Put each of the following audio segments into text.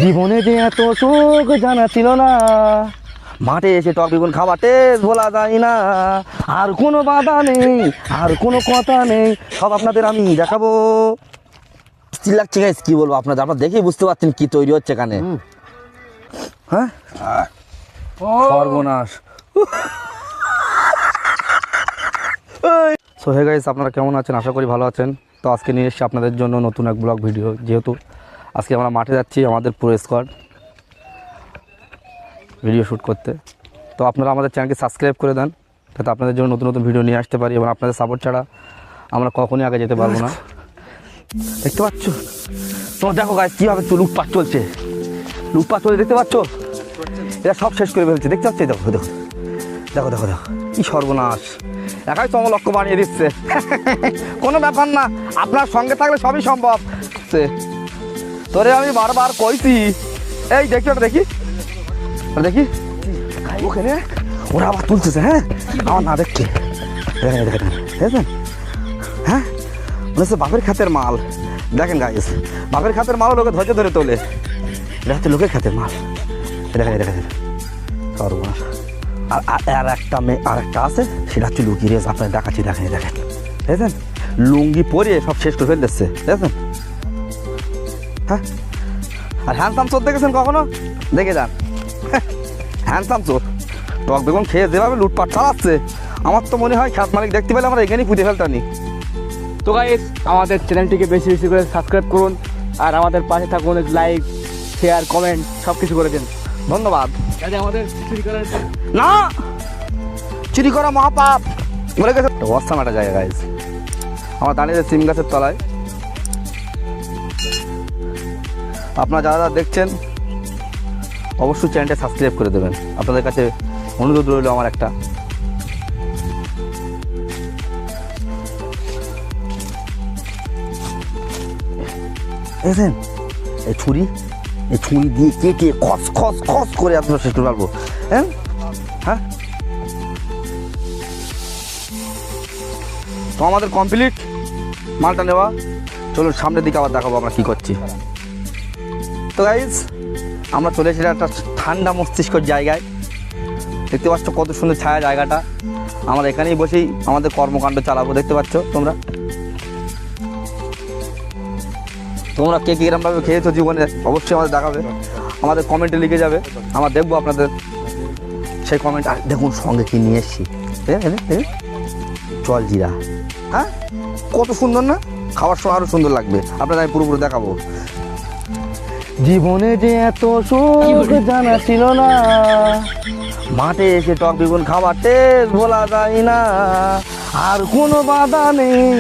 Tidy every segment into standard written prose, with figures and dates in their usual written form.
জীবনে যে এত সুখ জানা ছিল না, মাঠে এসে টক বেগুন খাওয়া টেস্ট ভোলা যায় না। আর কোনো বাধা নেই, আর কোনো কথা নেই, সব আপনাদের আমি দেখাবো। স্থির লাগছে গাইস, কি বলবো আপনাদের, আপনারা দেখেই বুঝতে পারছেন কি তৈরি হচ্ছে এখানে। হ্যাঁ, সর্বনাশ। সো হে গাইস, আপনারা কেমন আছেন? আশা করি ভালো আছেন। তো আজকে নিয়ে এসেছি আপনাদের জন্য নতুন এক ব্লগ ভিডিও। যেহেতু আজকে আমরা মাঠে যাচ্ছি আমাদের পুরো স্কোয়াড ভিডিও শ্যুট করতে, তো আপনারা আমাদের চ্যানেলকে সাবস্ক্রাইব করে দেন, যাতে আপনাদের জন্য নতুন নতুন ভিডিও নিয়ে আসতে পারি। এবং আপনাদের সাপোর্ট ছাড়া আমরা কখনই আগে যেতে পারবো না। দেখতে পাচ্ছ তোমরা, দেখো গাইস কীভাবে লুটপাট চলছে, দেখতে পাচ্ছ? এরা সব শেষ করে ফেলছে, দেখতে পাচ্ছি? দেখো দেখো দেখো দেখো দেখো কী সর্বনাশ, একাই লক্ষ্য বানিয়ে দিচ্ছে। কোনো ব্যাপার না, আপনার সঙ্গে থাকলে সবই সম্ভব। তোরে আমি বারবার কইছি, এই দেখি ওটা দেখি দেখি ওখানে ওরা আবার তুলতেছে। হ্যাঁ, আমার না দেখছে, দেখেন দেখেন দেখেন। হ্যাঁ, মনে হচ্ছে বাপের খাতের মাল। দেখেন গাইস, বাপের খাতের মালও লোকে ধৈর্য ধরে তোলে, এটা হচ্ছে লোকের খাতের মাল। দেখেন দেখেন সর্বনাশ। আর একটা মেয়ে আর একটা আছে, সেটা হচ্ছে লুকিয়ে রেস, আপনার দেখাচ্ছি। দেখেন দেখেন দেখেন, লুঙ্গি পরে সব শেষ করে ফেলতেছে, দেখেন। হ্যাঁ, আর হ্যান্ডসাম চোর দেখেছেন কখনো? দেখে যান, হ্যান্ডসাম চোর টক বেগুন খেয়ে যেভাবে লুটপাট চালাচ্ছে, আমার তো মনে হয় খ্যাত মালিক দেখতে পেলে আমরা এখানেই পুঁতে ফেলতানি। তো গাইস, আমাদের চ্যানেলটিকে বেশি বেশি করে সাবস্ক্রাইব করুন, আর আমাদের পাশে থাকুন, লাইক শেয়ার কমেন্ট সব কিছু করে দিন। ধন্যবাদ। যাতে আমাদের চুরি করার না, চুরি করা মহাপাপ বলে গেছে। অবস্থান একটা জায়গা গাইস, আমার দাঁড়িয়ে সিম গাছের তলায়। আপনারা যারা যারা দেখছেন অবশ্যই চ্যানেলটা সাবস্ক্রাইব করে দেবেন। আপনাদের কাছে অনুরোধ রইল আমার একটা। দেখেন এই ছুরি দিয়ে কেটে খস খস খস করে আপনারা শেষ করে পারবো। হ্যাঁ হ্যাঁ, তো আমাদের কমপ্লিট মালটা নেওয়া। চলুন সামনের দিকে আবার দেখাবো আমরা কী করছি। তো গাইজ, আমরা চলে এসেছি একটা ঠান্ডা মস্তিষ্কর জায়গায়। দেখতে পাচ্ছ কত সুন্দর ছায়া জায়গাটা। আমরা এখানেই বসেই আমাদের কর্মকাণ্ড চালাবো। দেখতে পাচ্ছ তোমরা কে কীরকমভাবে খেয়েছো জীবনে, অবশ্যই আমাদের দেখাবে, আমাদের কমেন্টে লিখে যাবে, আমরা দেখবো আপনাদের সেই কমেন্ট। আর দেখুন সঙ্গে কি নিয়ে এসছি, জল জিরা। হ্যাঁ, কত সুন্দর না? খাওয়ার সময় আরও সুন্দর লাগবে, আপনাদের আমি পুরোপুরি দেখাবো। জীবনে যে এত সুখ জানা ছিল না, মাঠে এসে টক বেগুন খাওয়ার টেস্ট ভোলা যায় না। আর কোনো বাধা নেই,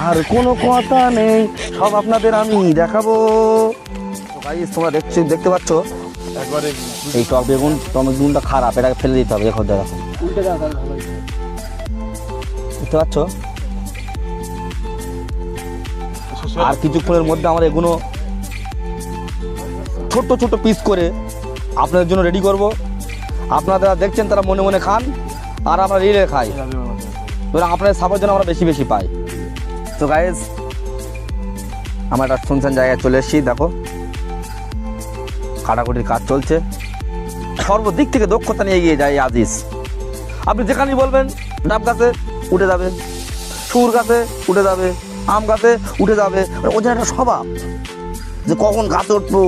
আর কোনো কথা নেই, সব আপনাদের আমি দেখাবো। গাইস, তোমরা দেখতে পাচ্ছ একবারে এই টক বেগুনটা খারাপ, এটাকে ফেলে দিতে হবে। দেখো দেখো, উল্টে দাও তাহলে ভালো। দেখতে পাচ্ছ? আর কিছুক্ষণের মধ্যে আমরা এগুলো ছোট্ট ছোট্ট পিস করে আপনাদের জন্য রেডি করব। আপনারা যারা দেখছেন তারা মনে মনে খান, আর আমরা রিলে খাই, সুতরাং আপনাদের সাপোর্ট যেন আমরা বেশি বেশি পাই। তো গাইজ, আমরা একটা শুনশান জায়গায় চলে এসেছি। দেখো কাটাকুটির কাজ চলছে, সর্বদিক থেকে দক্ষতা নিয়ে এগিয়ে যায় আজিজ। আপনি যেখানেই বলবেন, ডাব গাছে উঠে যাবে, সুর গাছে উঠে যাবে, আম গাছে উঠে যাবে। ওদের একটা স্বভাব যে কখন গাছে উঠবো,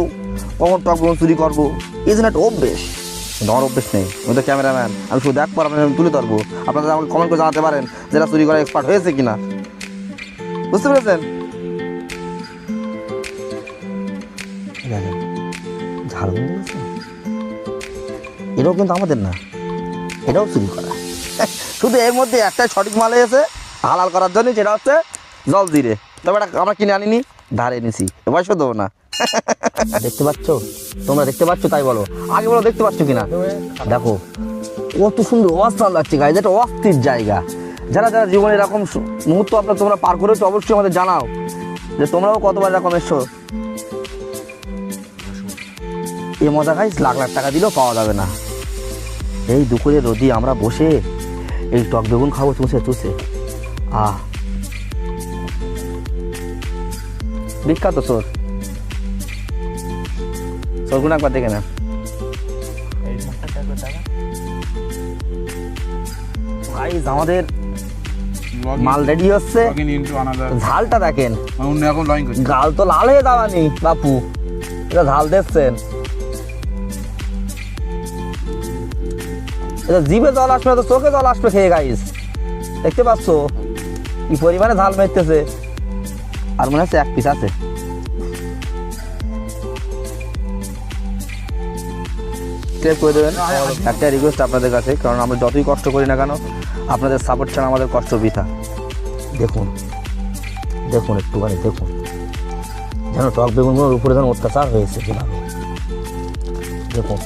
কখন টক বেগুন চুরি করবো, এই জন্য একটা অভ্যেস। আমার অভ্যেস নেই, আমি তো ক্যামেরাম্যান, আমি শুধু দেখবো, আপনার তুলে ধরবো। আপনারা আমাকে কমেন্ট করে জানাতে পারেন যেটা চুরি করা এক্সপার্ট হয়েছে কিনা। বুঝতে পেরেছেন? ঝাড়বুন এটাও কিন্তু আমাদের না, এটাও চুরি করা। শুধু এর মধ্যে একটাই সঠিক মাল এসে হালাল করার জন্য, সেটা হচ্ছে জল জিরে। তবে এটা আমরা কিনে আনিনি, ধারে এনেছি, পয়সা দেবো না। দেখতে পাচ্ছ তোমরা? দেখতে পাচ্ছ তাই বলো, আগে বলো দেখতে পাচ্ছ কিনা। দেখো কত সুন্দর অস্থান লাগছে গাইজ, এটা অস্থির জায়গা। যারা যারা জীবনে এরকম মুহূর্ত তোমরা পার করেছো, অবশ্যই আমাদের জানাও যে তোমরাও কতবার এরকম এসছো। এই মজা গাইজ লাখ লাখ টাকা দিলেও পাওয়া যাবে না। এই দুপুরে রোদি আমরা বসে এই টক বেগুন খাবো চুষে চুষে। বিখ্যাত চোর। সরগুলো একবার দেখে নেন। গাইস আমাদের মাল রেডি হচ্ছে, ঝালটা দেখেন, গাল তো লাল হয়ে যাওয়ানি বাপু, এটা ঝাল দেখছেন, এটা জিভে জল আসবে তো চোখে জল আসবে খেয়ে। গাইস দেখতে পাচ্ছ কি পরিমাণে ঝাল মেরতেছে, আর মনে হচ্ছে এক পিস আছে। করে দেবেন একটা রিকোয়েস্ট আপনাদের কাছে, কারণ আমরা যতই কষ্ট করি না কেন আপনাদের সাপোর্ট ছাড়া আমাদের কষ্ট বৃথা। দেখুন দেখুন একটুখানি দেখুন, যেন টক বেগুনগুলোর উপরে যেন অত্যাচার হয়েছে যেভাবে, দেখুন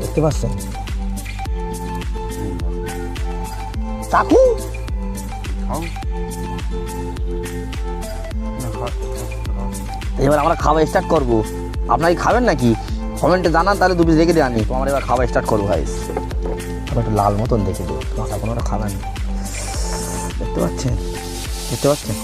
দেখতে পাচ্ছেন। কাকু এবার আমরা খাওয়া স্টার্ট করবো, আপনারা কি খাবেন নাকি কমেন্টে জানান, তাহলে দু পিস রেখে দিয়ে আনি। তো আমরা এবার খাওয়া স্টার্ট করবো। ভাই আমি একটু লাল মতন দেখে দিই, কাঁচা কোনো খাবেন, দেখতে পাচ্ছেন দেখতে পাচ্ছেন।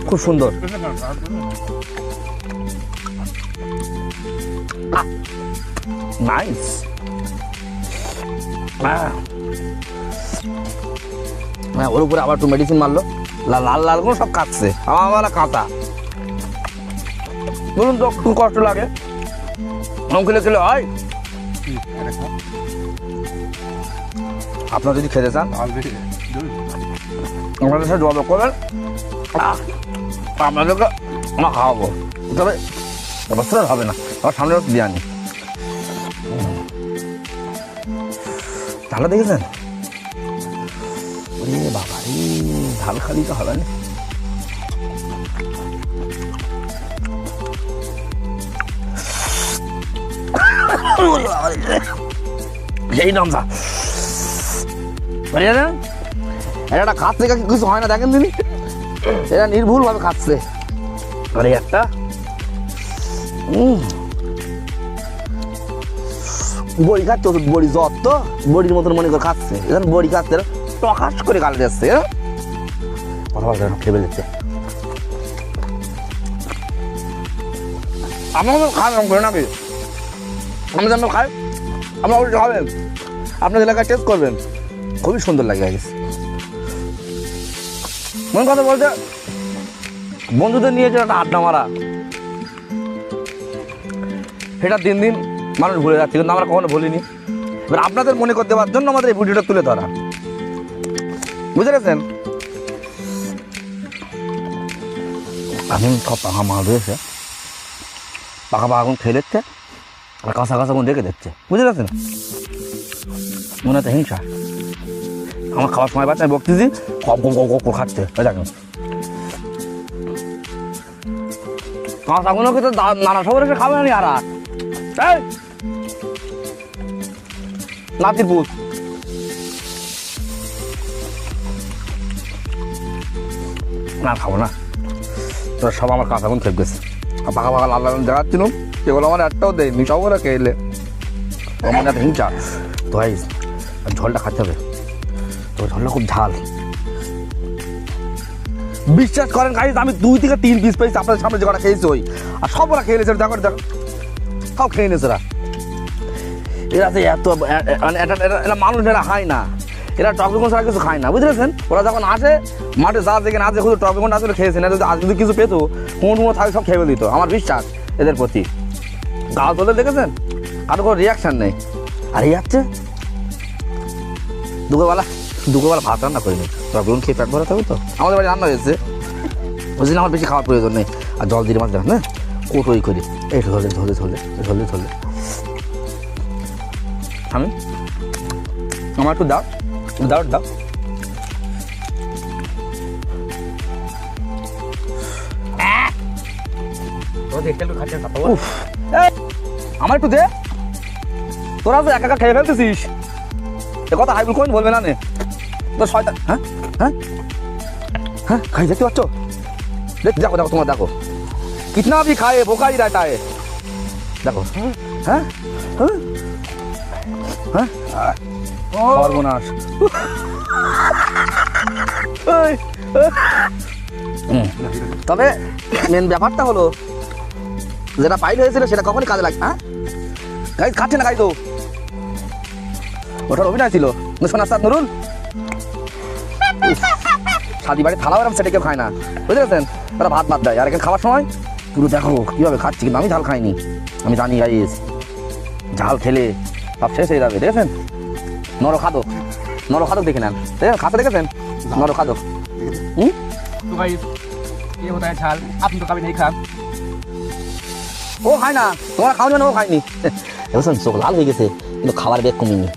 খুব সুন্দর, নাইস। ওর উপরে আবার একটু মেডিসিন মারলো, লাল লাল করে সব কাটছে, আমার কাঁচা। বলুন তো একটু কষ্ট লাগে, খেলে খেলে হয়। আপনারা যদি খেতে চান আমাদের সাথে যোগাযোগ করবেন, আপনাদেরকে আমরা খাওয়াবো, তবে অবশ্যই হবে না, আমার সামনে দিয়ে আনি। ঝালটা দেখেছেন? ওরে বাবা রে, ঝাল খালি তো হবে না। সেই নামটা এটা খাচ্ছে কিছু হয় না, দেখেন দিদি এটা নির্ভুল ভাবে খাচ্ছে। আরে একটা বড়ি খাচ্ছে, বড়ি জ্বর তো বড়ির মতন মনে করে খাচ্ছে, এখন বড়ি খাচ্ছে টকাশ করে গালে যাচ্ছে, কথা বলতে খেয়ে দিচ্ছে। আপনাদের খান করে নাকি আমাদের আমরা খাই, আমরা ওটা খাবেন, আপনাদের এলাকায় টেস্ট করবেন, খুবই সুন্দর লাগে। গেছে মন কথা বলতে বন্ধুদের নিয়ে যে একটা আড্ডা মারা, সেটা দিন দিন মানুষ ভুলে যাচ্ছে, কিন্তু আমরা কখনো ভুলিনি। এবার আপনাদের মনে করতে দেওয়ার জন্য আমাদের এই ভিডিওটা তুলে ধরা, বুঝতে পেরেছেন? এখন সব পাখা মাল রয়েছে, পাখা পাখা খেয়ে দিচ্ছে আর কাঁচা কাঁচা কোন রেখে দিচ্ছে, বুঝতে পারছেন? মনে হচ্ছে হিংসা। আমার খাওয়ার সময় পাচ্ছে, আমি বকতেছি কপ কপ কপ কপ খাচ্ছে, দেখেন কাঁচাগুলো কিন্তু নানা সবার এসে খাবে না। আর নাতির পুষ না খাবো না, তোরা সব আমার কাঁচাগুন খেয়ে গেছে, পাকা পাকা লাল লাল দেখাচ্ছিল, সেগুলো আমার একটাও দেয়নি, সব ওরা খেলে আমার একটা হিংসা। তো ভাই ঝোলটা খাতে হবে, তো ঝোলটা খুব ঝাল। বিশ্বাস করেন গাইস, আমি 2 থেকে 3 পিস পেয়েছি আপনাদের সামনে, যে কটা খেয়েছি ওই, আর সব ওরা খেয়ে নিয়েছে, দেখো দেখো সব খেয়ে নিয়েছে ওরা। এরা যে এত মানে এটা মানুষ, এরা খায় না, এরা টক বেগুন ছাড়া কিছু খায় না, বুঝলেন? ওরা যখন আসে মাঠে যা যেখানে আছে শুধু টক বেগুনটা আসলে খেয়েছে না, যদি কিছু পেতো কোনো থাকে সব খেয়ে দিত। আমার বিশ্বাস এদের প্রতি। গাল তোলে দেখেছেন, কারো কোনো রিয়াকশান নেই। আর এই যাচ্ছে দুপুরবেলা ভাত রান্না করিনি, টক বেগুন খেয়ে পেট ভরা থাকবে তো। আমাদের বাড়ি রান্না হয়েছে, বুঝলি, আমার বেশি খাওয়ার প্রয়োজন নেই। আর জল দিয়ে মাছ দেখেন, হ্যাঁ কোটোই করি, এই ঝোলে ঝোলে ঝোলে ঝোলে ঝোলে। আমি আমার একটু দাও দাও দাও, আমার একটু দে, তোরা তো একা একা খেয়ে ফেলতেছিস, এ কথা হাইবুল কোন বলবে না নে তোর শয়তান। হ্যাঁ হ্যাঁ হ্যাঁ খাই দেখতে পাচ্ছ, দেখো দেখো তোমার দেখো কিতনা भी खाए भूखा ही रहता है, देखो। हाँ हाँ হ্যাঁ সর্বনাশ। তবে মেন ব্যাপারটা হলো যেটা পাইল হয়েছিল সেটা কখনই কাজে লাগে। হ্যাঁ গাইজ খাচ্ছে না গাইজ, ওটার অভিনয় ছিল। শোনার সাথ নুরুল শাদি বাড়ি থালাও এরকম সেটা কেউ খায় না, বুঝতে পারছেন? ওরা ভাত ভাত দেয়, আর এখানে খাওয়ার সময় পুরো দেখো কীভাবে খাচ্ছি, কিন্তু আমি ঝাল খাইনি। আমি জানি গাইজ ঝাল খেলে সব শেষ হয়ে যাবে, দেখেছেন? নরখাদক, নরখাদক দেখে নেন, দেখেন খাতে দেখেছেন নরখাদক। तो गाइस ये होता है झाल, आप तो कभी नहीं खा। ও খায় না, তোমার খাওয়া না, ও খায়নি। বুঝছেন চোখ লাল হয়ে গেছে কিন্তু খাবার বেগ কমিনি।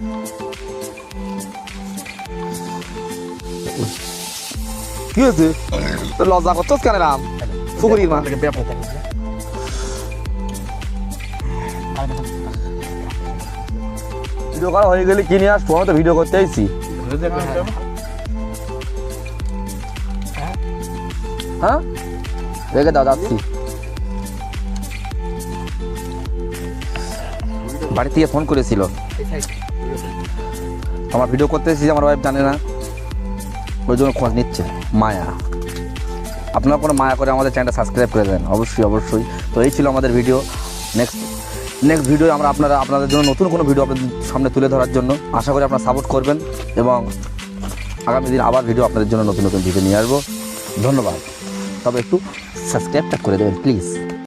কি হয়েছে তোর লজ্জা করছস কেন রাম? ফুকুরির মা ভিডিও করা হয়ে গেলে কিনে আসবো, আমি তো ভিডিও করতে আইছি। হ্যাঁ রেখে দাও, যাচ্ছি। বাড়ি থেকে ফোন করেছিল, আমার ভিডিও করতে এসেছি, আমার ওয়াইফ জানে না, ওই জন্য খোঁজ নিচ্ছে। মায়া, আপনারা কোনো মায়া করে আমাদের চ্যানেলটা সাবস্ক্রাইব করে দেন, অবশ্যই অবশ্যই। তো এই ছিল আমাদের ভিডিও। নেক্সট ভিডিও আমরা আপনাদের জন্য নতুন কোনো ভিডিও আপনাদের সামনে তুলে ধরার জন্য আশা করি আপনারা সাপোর্ট করবেন, এবং আগামী দিন আবার ভিডিও আপনাদের জন্য নতুন নতুন ভিডিও নিয়ে আসবো। ধন্যবাদ, তবে একটু সাবস্ক্রাইবটা করে দেবেন প্লিজ।